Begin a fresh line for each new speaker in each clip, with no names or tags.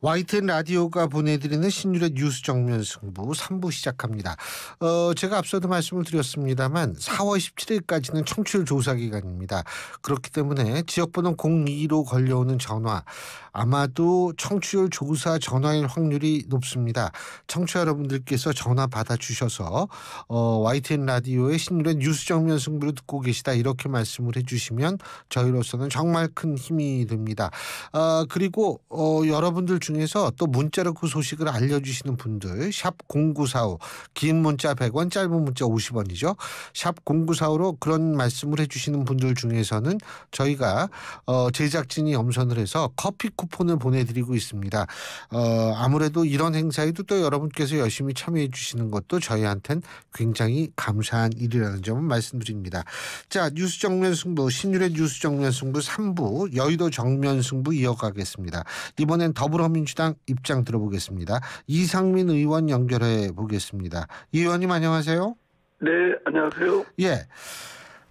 YTN 라디오가 보내드리는 신율의 뉴스 정면 승부 3부 시작합니다. 제가 앞서도 말씀을 드렸습니다만 4월 17일까지는 청취율 조사 기간입니다. 그렇기 때문에 지역번호 02로 걸려오는 전화, 아마도 청취율 조사 전화일 확률이 높습니다. 청취자 여러분들께서 전화 받아주셔서 YTN 라디오의 신율의 뉴스 정면 승부를 듣고 계시다 이렇게 말씀을 해주시면 저희로서는 정말 큰 힘이 됩니다. 그리고 여러분들 중에서 또 문자로 그 소식을 알려주시는 분들 샵 0945 긴 문자 100원 짧은 문자 50원이죠. 샵 0945로 그런 말씀을 해주시는 분들 중에서는 저희가 제작진이 엄선을 해서 커피 쿠폰을 보내드리고 있습니다. 아무래도 이런 행사에도 또 여러분께서 열심히 참여해 주시는 것도 저희한테는 굉장히 감사한 일이라는 점을 말씀드립니다. 자, 뉴스 정면 승부 신율의 뉴스 정면 승부 3부 여의도 정면 승부 이어가겠습니다. 이번엔 더불어민주당 입장 들어보겠습니다. 이상민 의원 연결해 보겠습니다. 이 의원님 안녕하세요.
네, 안녕하세요.
예.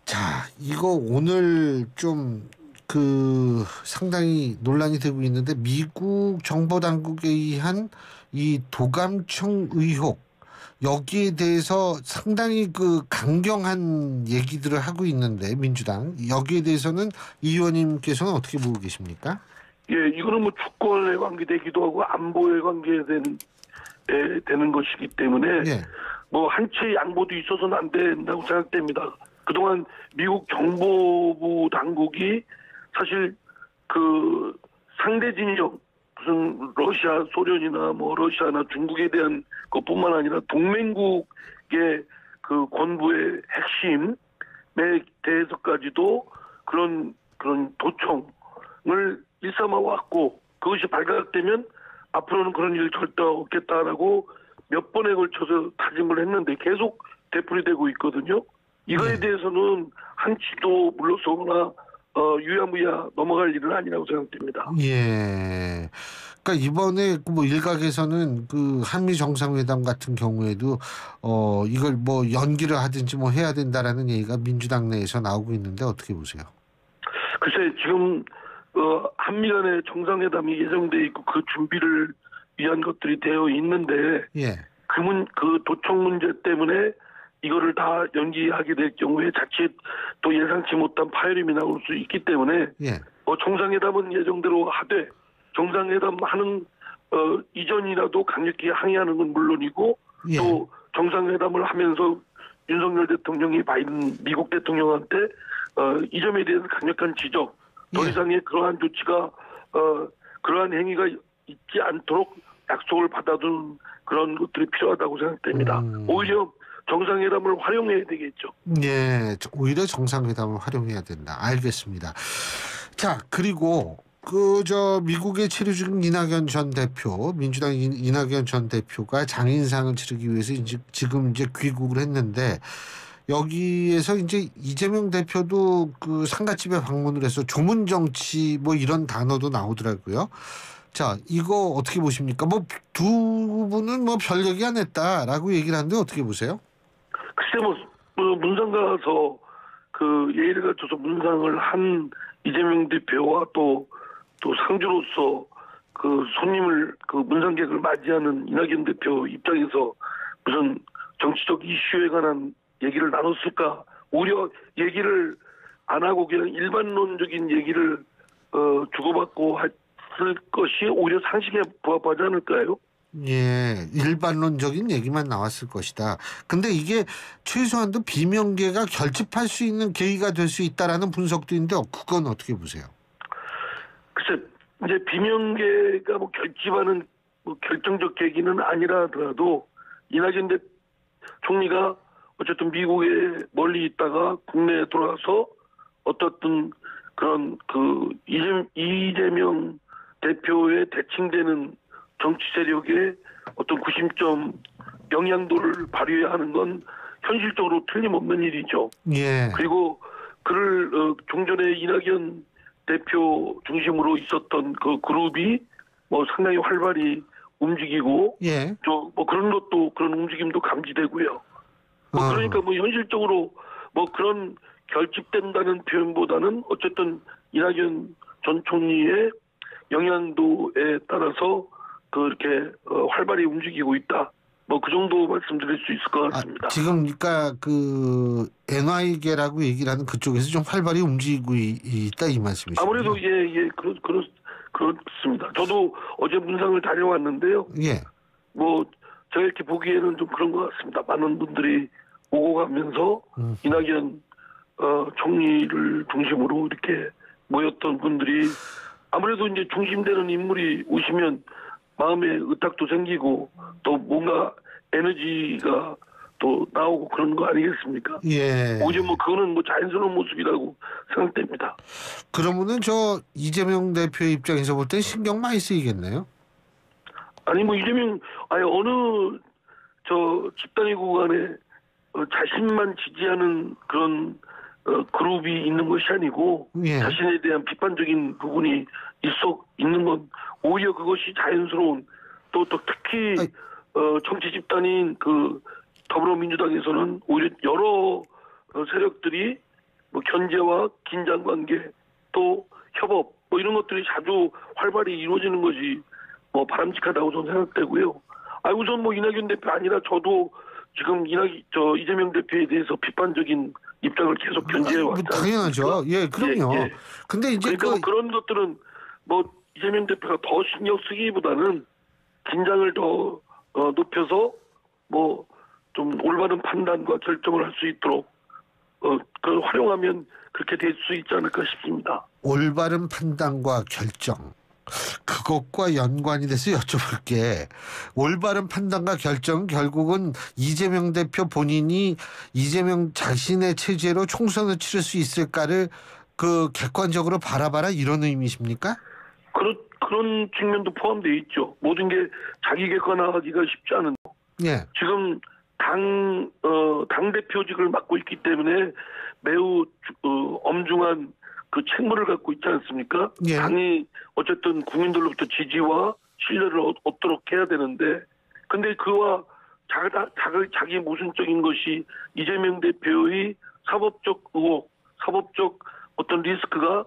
자, 이거 오늘 좀 상당히 논란이 되고 있는데 미국 정보당국에 의한 이 도감청 의혹 여기에 대해서 상당히 강경한 얘기들을 하고 있는데 민주당 여기에 대해서는 이 의원님께서는 어떻게 보고 계십니까?
예, 이거는 뭐 주권에 관계되기도 하고 안보에 되는 것이기 때문에
예.
뭐 한치의 양보도 있어서는 안 된다고 생각됩니다. 그동안 미국 정보부 당국이 사실 상대 진영 무슨 러시아, 소련이나 뭐 러시아나 중국에 대한 것뿐만 아니라 동맹국의 권부의 핵심에 대해서까지도 그런 도청을 일삼아 왔고 그것이 발각되면 앞으로는 그런 일 절대 없겠다라고 몇 번에 걸쳐서 다짐을 했는데 계속 되풀이되고 있거든요. 이거에 대해서는 한치도 물러서거나 유야무야 넘어갈 일은 아니라고 생각됩니다.
예. 그러니까 이번에 뭐 일각에서는 한미 정상회담 같은 경우에도 이걸 뭐 연기를 하든지 뭐 해야 된다라는 얘기가 민주당 내에서 나오고 있는데 어떻게 보세요?
글쎄 지금 한미 간의 정상회담이 예정돼 있고 그 준비를 위한 것들이 되어 있는데
예.
그 도청 문제 때문에 이거를 다 연기하게 될 경우에 자칫 또 예상치 못한 파열음이 나올 수 있기 때문에
예.
정상회담은 예정대로 하되 정상회담 하는 이전이라도 강력히 항의하는 건 물론이고
예.
또 정상회담을 하면서 윤석열 대통령이 바이든 미국 대통령한테 이 점에 대해서 강력한 지적 더 이상의 그러한 조치가 그러한 행위가 있지 않도록 약속을 받아둔 그런 것들이 필요하다고 생각됩니다. 오히려 정상회담을 활용해야 되겠죠.
예, 오히려 정상회담을 활용해야 된다. 알겠습니다. 자, 그리고 미국에 체류 중인 이낙연 전 대표, 민주당 이낙연 전 대표가 장인상을 치르기 위해서 지금 귀국을 했는데 여기에서 이재명 대표도 상가집에 방문을 해서 조문 정치 뭐 이런 단어도 나오더라고요. 자, 이거 어떻게 보십니까? 뭐 두 분은 뭐 별 얘기 안 했다라고 얘기를 하는데 어떻게 보세요?
글쎄 문상 가서 예의를 갖춰서 문상을 한 이재명 대표와 또 상주로서 손님을 문상객을 맞이하는 이낙연 대표 입장에서 무슨 정치적 이슈에 관한 얘기를 나눴을까? 오히려 얘기를 안 하고 그냥 일반론적인 얘기를 주고받고 했을 것이 오히려 상식에 부합하지 않을까요?
예, 일반론적인 얘기만 나왔을 것이다. 근데 이게 최소한도 비명계가 결집할 수 있는 계기가 될 수 있다라는 분석도 있는데 그건 어떻게 보세요?
글쎄, 이제 비명계가 결집하는 결정적 계기는 아니라 하더라도 이낙연 총리가 어쨌든 미국에 멀리 있다가 국내에 돌아와서 어떻든 그런 이재명 대표에 대칭되는 정치 세력의 어떤 구심점 영향도를 발휘해야 하는 건 현실적으로 틀림없는 일이죠.
예.
그리고 그를 종전에 이낙연 대표 중심으로 있었던 그 그룹이 상당히 활발히 움직이고
예.
그런 움직임도 감지되고요. 그러니까 현실적으로 그런 결집된다는 표현보다는 어쨌든 이낙연 전 총리의 영향도에 따라서 그렇게 활발히 움직이고 있다. 뭐 그 정도 말씀드릴 수 있을 것 같습니다.
지금 그러니까 그 NY계라고 얘기를 하는 그쪽에서 좀 활발히 움직이고 있다 이 말씀이시죠?
아무래도 그렇습니다. 저도 어제 문상을 다녀왔는데요.
예.
뭐 제가 이렇게 보기에는 좀 그런 것 같습니다. 많은 분들이 오고 가면서 이낙연 총리를 중심으로 이렇게 모였던 분들이 아무래도 이제 중심되는 인물이 오시면 마음에 의탁도 생기고 또 뭔가 에너지가 또 나오고 그런 거 아니겠습니까?
예.
오히려 뭐 그거는 뭐 자연스러운 모습이라고 생각됩니다.
그러면은 저 이재명 대표의 입장에서 볼 땐 신경 많이 쓰이겠네요.
아니 뭐 이재명 어느 저 집단위구 간에 자신만 지지하는 그런 그룹이 있는 것이 아니고
예.
자신에 대한 비판적인 부분이 있는 건 오히려 그것이 자연스러운 또 특히 정치 집단인 그 더불어민주당에서는 오히려 여러 세력들이 뭐 견제와 긴장 관계 또 협업 뭐 이런 것들이 자주 활발히 이루어지는 것이 뭐 바람직하다고 저는 생각되고요. 우선 뭐 이낙연 대표 아니라 저도 지금 이재명 대표에 대해서 비판적인 입장을 계속 견지해 왔다.
당연하죠. 예, 그럼요.
예.
근데 이제
그러니까 뭐 그런 것들은 뭐 이재명 대표가 더 신경 쓰기보다는 긴장을 더 높여서 뭐 좀 올바른 판단과 결정을 할 수 있도록 그걸 활용하면 그렇게 될 수 있지 않을까 싶습니다.
올바른 판단과 결정. 그것과 연관이 돼서 여쭤볼게. 올바른 판단과 결정 결국은 이재명 대표 본인이 이재명 자신의 체제로 총선을 치를 수 있을까를 그 객관적으로 바라봐라 이런 의미십니까?
그런 측면도 포함되어 있죠. 모든 게 자기 객관화하기가 쉽지 않은.
예.
지금 당 대표직을 맡고 있기 때문에 매우 엄중한 그 책무를 갖고 있지 않습니까?
예.
당이 어쨌든 국민들로부터 지지와 신뢰를 얻도록 해야 되는데, 근데 그와 자기 모순적인 것이 이재명 대표의 사법적 의혹, 사법적 어떤 리스크가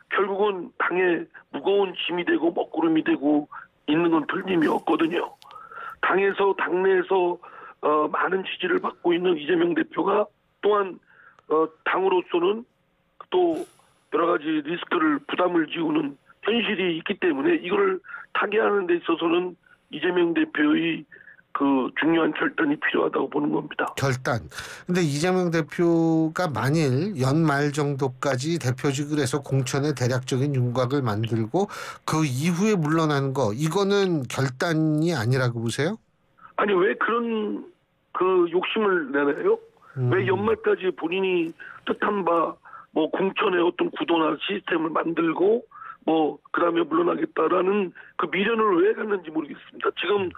결국은 당에 무거운 짐이 되고 먹구름이 되고 있는 건 틀림이 없거든요. 당내에서 많은 지지를 받고 있는 이재명 대표가 또한 당으로서는 또 여러 가지 리스크를 부담을 지우는 현실이 있기 때문에 이걸 타개하는 데 있어서는 이재명 대표의 그 중요한 결단이 필요하다고 보는 겁니다.
결단. 근데 이재명 대표가 만일 연말 정도까지 대표직을 해서 공천의 대략적인 윤곽을 만들고 그 이후에 물러나는 거 이거는 결단이 아니라고 보세요?
아니 왜 그런 그 욕심을 내나요? 왜 연말까지 본인이 뜻한 바 뭐 공천의 어떤 구도나 시스템을 만들고 뭐 그다음에 물러나겠다라는 그 미련을 왜 갖는지 모르겠습니다. 지금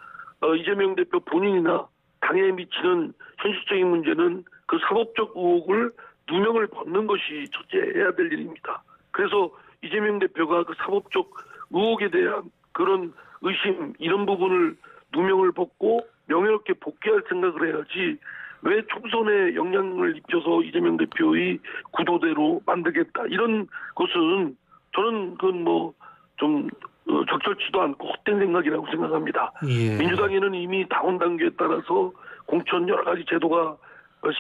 이재명 대표 본인이나 당에 미치는 현실적인 문제는 그 사법적 의혹을 누명을 벗는 것이 첫째해야 될 일입니다. 그래서 이재명 대표가 그 사법적 의혹에 대한 그런 의심 이런 부분을 누명을 벗고 명예롭게 복귀할 생각을 해야지 왜 총선에 영향을 입혀서 이재명 대표의 구도대로 만들겠다 이런 것은 저는 그건 뭐 좀 적절치도 않고 헛된 생각이라고 생각합니다.
예.
민주당에는 이미 당원 단계에 따라서 공천 여러 가지 제도가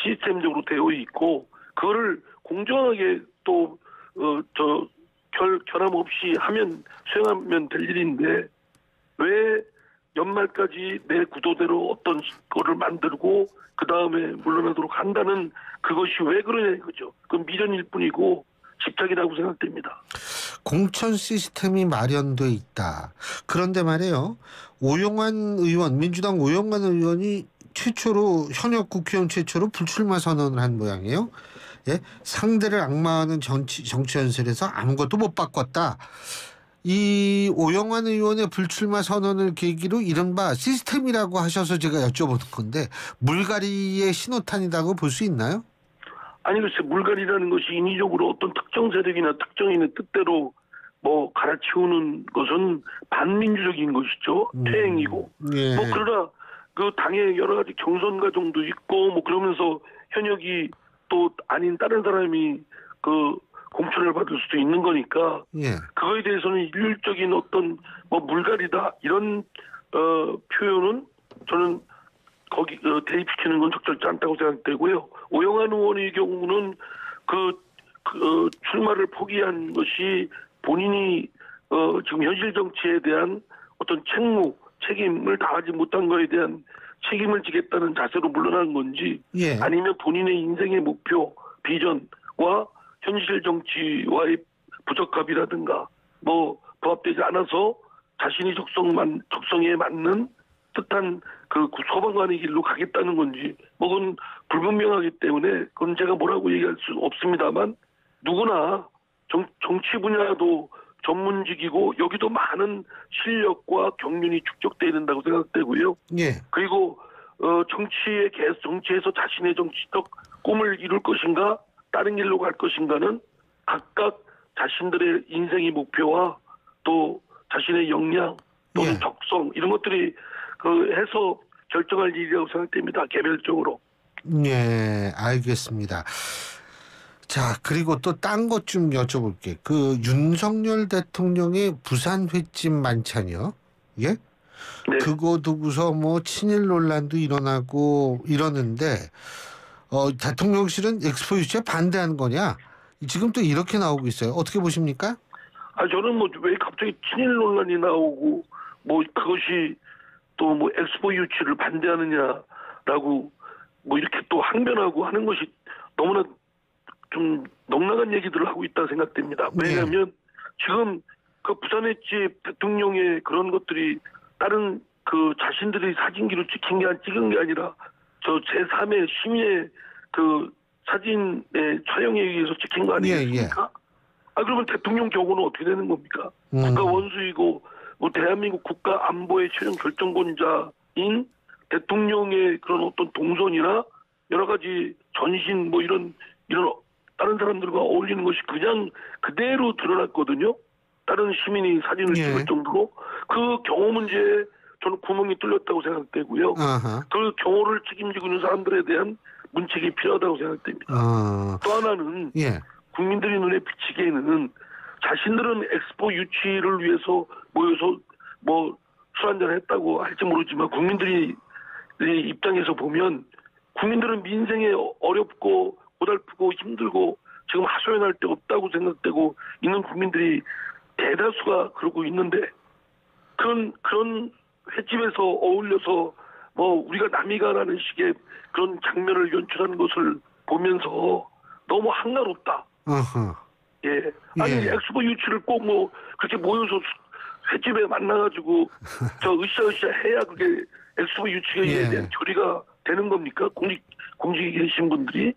시스템적으로 되어 있고 그거를 공정하게 또 결함 없이 수행하면 될 일인데 왜 연말까지 내 구도대로 어떤 거를 만들고 그 다음에 물러나도록 한다는 그것이 왜 그러냐 이거죠. 그건 미련일 뿐이고 집착이라고 생각됩니다.
공천 시스템이 마련돼 있다. 그런데 말이에요. 오영환 의원, 민주당 오영환 의원이 현역 국회의원 최초로 불출마 선언을 한 모양이에요. 예? 상대를 악마하는 정치 현실에서 아무것도 못 바꿨다. 이 오영환 의원의 불출마 선언을 계기로 이른바 시스템이라고 하셔서 제가 여쭤보는 건데 물갈이의 신호탄이라고 볼 수 있나요?
아니 글쎄 물갈이라는 것이 인위적으로 어떤 특정 세력이나 특정인의 뜻대로 뭐 갈아치우는 것은 반민주적인 것이죠. 퇴행이고.
예.
뭐 그러나 그 당의 여러 가지 경선 과정도 있고 뭐 그러면서 현역이 또 아닌 다른 사람이 그 공천을 받을 수도 있는 거니까
예.
그거에 대해서는 일률적인 어떤 뭐 물갈이다 이런 표현은 저는 거기 대입시키는 건 적절치 않다고 생각되고요. 오영환 의원의 경우는 출마를 포기한 것이 본인이 지금 현실 정치에 대한 어떤 책임을 다하지 못한 거에 대한 책임을 지겠다는 자세로 물러난 건지
예.
아니면 본인의 인생의 목표, 비전과 현실 정치와의 부적합이라든가 뭐 부합되지 않아서 자신이 적성에 맞는 뜻한 그 소방관의 길로 가겠다는 건지 뭐 그건 불분명하기 때문에 그건 제가 뭐라고 얘기할 수 없습니다만 누구나 정치 분야도 전문직이고 여기도 많은 실력과 경륜이 축적돼야 된다고 생각되고요.
예.
그리고 정치에서 자신의 정치적 꿈을 이룰 것인가 다른 길로 갈 것인가는 각각 자신들의 인생의 목표와 또 자신의 역량 또는
예.
적성 이런 것들이 해서 결정할 일이라고 생각됩니다. 개별적으로.
예, 알겠습니다. 자, 그리고 또 딴 것 좀 여쭤볼게. 그 윤석열 대통령의 부산 횟집 만찬이요. 예?
네.
그거 두고서 뭐 친일 논란도 일어나고 이러는데 대통령실은 엑스포 유치에 반대한 거냐? 지금 또 이렇게 나오고 있어요. 어떻게 보십니까?
저는 뭐 왜 갑자기 친일 논란이 나오고 뭐 그것이 또 뭐 엑스포 유치를 반대하느냐라고 뭐 이렇게 또 항변하고 하는 것이 너무나 좀 넉넉한 얘기들을 하고 있다 생각됩니다. 왜냐하면 지금 그 부산 횟집 대통령의 그런 것들이 다른 그 자신들이 사진기로 찍은 게 아니라 저 제3의 시민의 그 사진의 촬영에 의해서 찍힌 거 아니겠습니까? 그러면 대통령 경우는 어떻게 되는 겁니까? 국가 원수이고 뭐 대한민국 국가 안보의 최종 결정권자인 대통령의 그런 어떤 동선이나 여러 가지 전신 뭐 이런 다른 사람들과 어울리는 것이 그냥 그대로 드러났거든요. 다른 시민이 사진을 찍을 정도로 그 경호 문제에 저는 구멍이 뚫렸다고 생각되고요. 그 경호를 책임지고 있는 사람들에 대한 문책이 필요하다고 생각됩니다. 또 하나는 국민들이 눈에 비치기에는 자신들은 엑스포 유치를 위해서 모여서 뭐 술 한잔 했다고 할지 모르지만 국민들이 입장에서 보면 국민들은 민생에 어렵고 고달프고 힘들고 지금 하소연할 데 없다고 생각되고 있는 국민들이 대다수가 그러고 있는데 그런 횟집에서 어울려서 뭐 우리가 남이가라는 식의 그런 장면을 연출하는 것을 보면서 너무 한가롭다. 아니 엑스포 유치를 꼭 뭐 그렇게 모여서 횟집에 만나가지고 저 으쌰으쌰 해야 그게 엑스포 유치에 대한 결의가 되는 겁니까? 공직에 계신 분들이?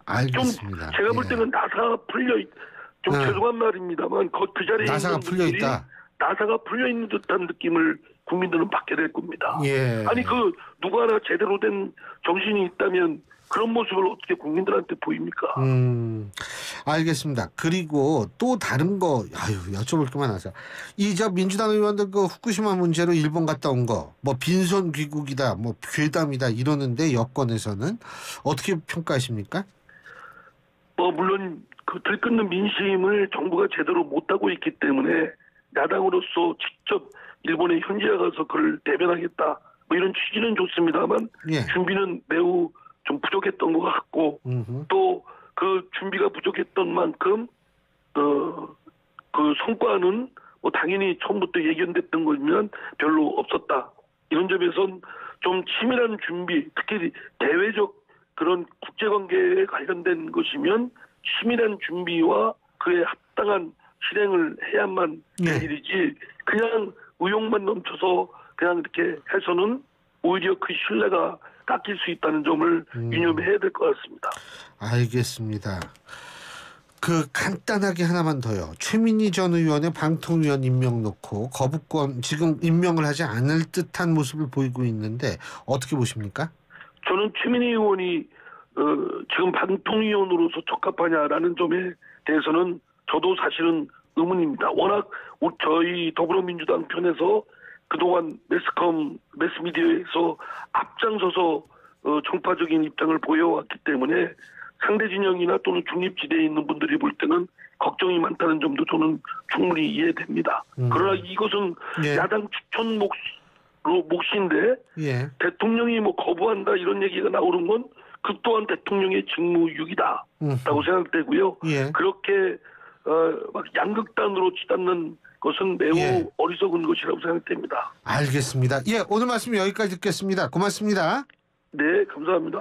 알겠습니다.
좀 제가 볼 때는 나사가 좀 죄송한 말입니다만 그 자리에
나사가
있는 분들이
풀려있다.
나사가 풀려있는 듯한 느낌을 국민들은 받게 될 겁니다. 아니 누구 하나 제대로 된 정신이 있다면 그런 모습을 어떻게 국민들한테 보입니까?
알겠습니다. 그리고 또 다른 거 여쭤볼 게 많아서 저 민주당 의원들 그 후쿠시마 문제로 일본 갔다 온 거 뭐 빈손 귀국이다 뭐 괴담이다 이러는데 여권에서는 어떻게 평가하십니까?
물론 그 들끓는 민심을 정부가 제대로 못하고 있기 때문에 야당으로서 직접 일본에 현지에 가서 그를 대변하겠다 뭐 이런 취지는 좋습니다만 준비는 매우 좀 부족했던 것 같고 또 그 준비가 부족했던 만큼 그 성과는 뭐 당연히 처음부터 예견됐던 거면 별로 없었다. 이런 점에선 좀 치밀한 준비, 특히 대외적 그런 국제관계에 관련된 것이면 치밀한 준비와 그에 합당한 실행을 해야만 될 일이지 그냥 의욕만 넘쳐서 그냥 이렇게 해서는 오히려 그 신뢰가 깎일 수 있다는 점을 유념해야 될 것 같습니다.
알겠습니다. 그 간단하게 하나만 더요. 최민희 전 의원의 방통위원 임명 놓고 거부권 지금 임명을 하지 않을 듯한 모습을 보이고 있는데 어떻게 보십니까?
저는 최민희 의원이 지금 방통위원으로서 적합하냐라는 점에 대해서는 저도 사실은 의문입니다. 워낙 저희 더불어민주당 편에서 그동안 매스미디어에서 앞장서서 정파적인 입장을 보여왔기 때문에 상대 진영이나 또는 중립지대에 있는 분들이 볼 때는 걱정이 많다는 점도 저는 충분히 이해됩니다. 그러나 이것은
예.
야당 추천 몫인데
예.
대통령이 뭐 거부한다 이런 얘기가 나오는 건 그 또한 대통령의 직무유기다라고 생각되고요.
예.
그렇게 막 양극단으로 치닫는 것은 매우
예.
어리석은 것이라고 생각됩니다.
알겠습니다. 예, 오늘 말씀 여기까지 듣겠습니다. 고맙습니다.
네, 감사합니다.